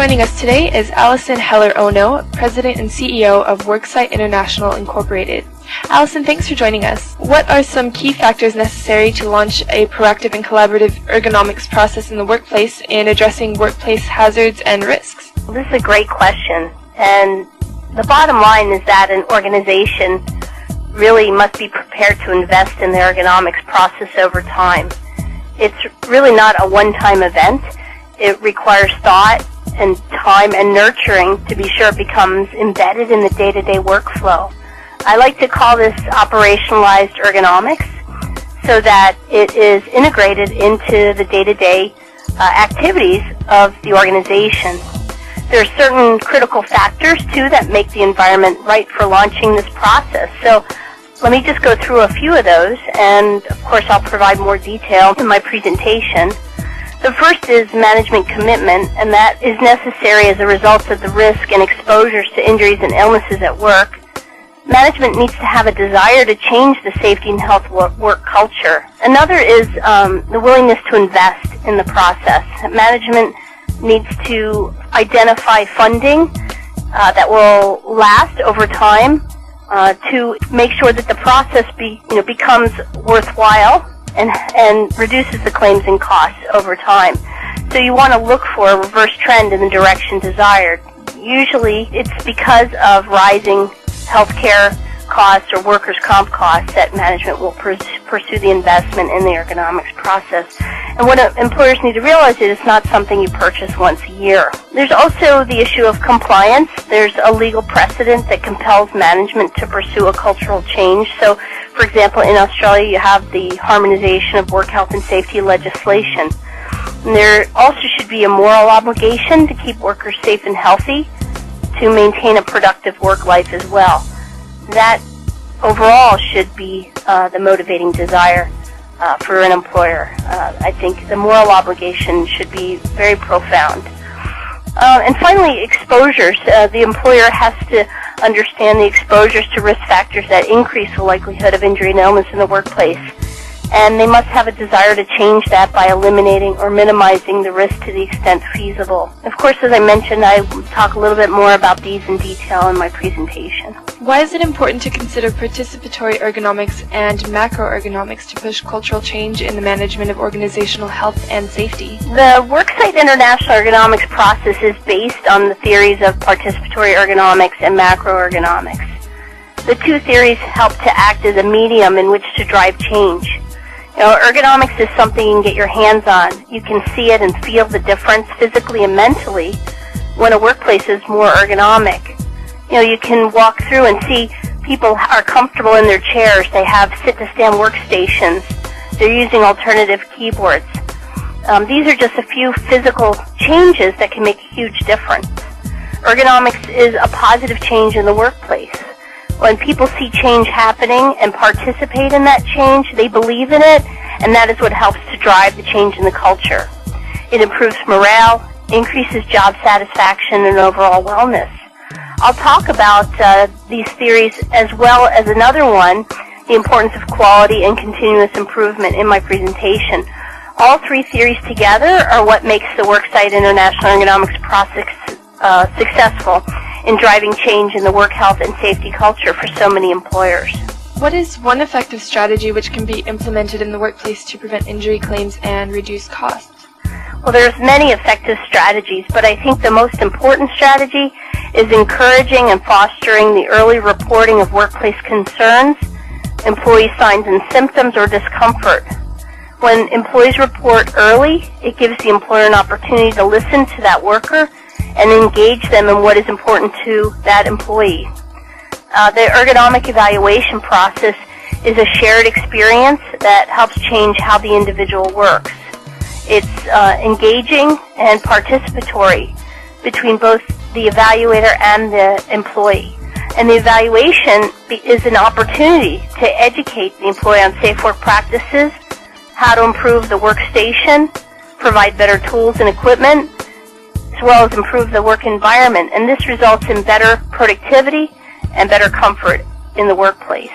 joining us today is Alison Heller-Ono, President and CEO of Worksite International Incorporated. Alison, thanks for joining us. What are some key factors necessary to launch a proactive and collaborative ergonomics process in the workplace in addressing workplace hazards and risks? Well, this is a great question, and the bottom line is that an organization really must be prepared to invest in the ergonomics process over time. It's really not a one-time event. It requires thought and time and nurturing to be sure it becomes embedded in the day-to-day workflow. I like to call this operationalized ergonomics so that it is integrated into the day-to-day activities of the organization. There are certain critical factors, too, that make the environment right for launching this process. So let me just go through a few of those, and of course I'll provide more detail in my presentation. The first is management commitment, and that is necessary as a result of the risk and exposures to injuries and illnesses at work. Management needs to have a desire to change the safety and health work culture. Another is the willingness to invest in the process. Management needs to identify funding that will last over time to make sure that the process becomes worthwhile and reduces the claims and costs over time. So you want to look for a reverse trend in the direction desired. Usually it's because of rising healthcare costs or workers' comp costs that management will pursue the investment in the ergonomics process. And what employers need to realize is it's not something you purchase once a year. There's also the issue of compliance. There's a legal precedent that compels management to pursue a cultural change. So, for example, in Australia you have the harmonization of work health and safety legislation. And there also should be a moral obligation to keep workers safe and healthy, to maintain a productive work life as well. That overall should be the motivating desire for an employer. I think the moral obligation should be very profound. And finally, exposures. The employer has to understand the exposures to risk factors that increase the likelihood of injury and illness in the workplace. And they must have a desire to change that by eliminating or minimizing the risk to the extent feasible. Of course, as I mentioned, I will talk a little bit more about these in detail in my presentation. Why is it important to consider participatory ergonomics and macroergonomics to push cultural change in the management of organizational health and safety? The Worksite International Ergonomics process is based on the theories of participatory ergonomics and macroergonomics. The two theories help to act as a medium in which to drive change. Ergonomics is something you can get your hands on. You can see it and feel the difference physically and mentally when a workplace is more ergonomic. You can walk through and see people are comfortable in their chairs. They have sit-to-stand workstations. They're using alternative keyboards. These are just a few physical changes that can make a huge difference. Ergonomics is a positive change in the workplace. When people see change happening and participate in that change, they believe in it, and that is what helps to drive the change in the culture. It improves morale, increases job satisfaction, and overall wellness. I'll talk about these theories as well as another one, the importance of quality and continuous improvement, in my presentation. All three theories together are what makes the Worksite International Ergonomics process successful in driving change in the work health and safety culture for so many employers. What is one effective strategy which can be implemented in the workplace to prevent injury claims and reduce costs? Well, there's many effective strategies, but I think the most important strategy is encouraging and fostering the early reporting of workplace concerns, employee signs and symptoms, or discomfort. When employees report early, it gives the employer an opportunity to listen to that worker and engage them in what is important to that employee. The ergonomic evaluation process is a shared experience that helps change how the individual works. It's engaging and participatory between both the evaluator and the employee. And the evaluation is an opportunity to educate the employee on safe work practices, how to improve the workstation, provide better tools and equipment, as well as improve the work environment. And this results in better productivity and better comfort in the workplace.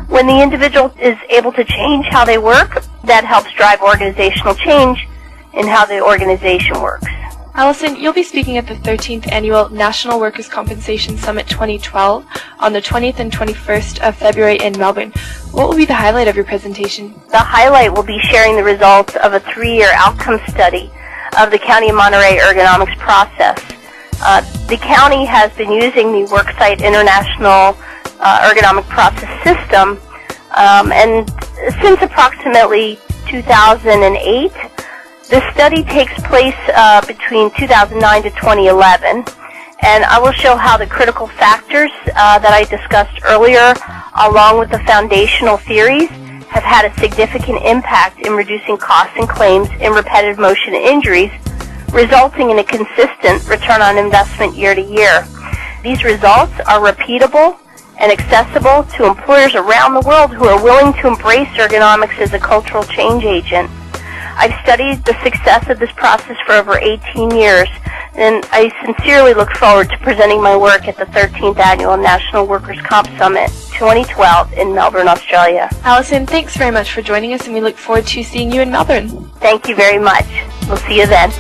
When the individual is able to change how they work, that helps drive organizational change in how the organization works. Alison, you'll be speaking at the 13th Annual National Workers' Compensation Summit 2012 on the 20th and 21st of February in Melbourne. What will be the highlight of your presentation? The highlight will be sharing the results of a 3-year outcome study of the County of Monterey ergonomics process. The county has been using the Worksite International ergonomic process system, and since approximately 2008. This study takes place between 2009 to 2011, and I will show how the critical factors that I discussed earlier, along with the foundational theories, have had a significant impact in reducing costs and claims in repetitive motion injuries, resulting in a consistent return on investment year to year. These results are repeatable and accessible to employers around the world who are willing to embrace ergonomics as a cultural change agent. I've studied the success of this process for over 18 years, and I sincerely look forward to presenting my work at the 13th Annual National Workers' Comp Summit 2012 in Melbourne, Australia. Alison, thanks very much for joining us, and we look forward to seeing you in Melbourne. Thank you very much. We'll see you then.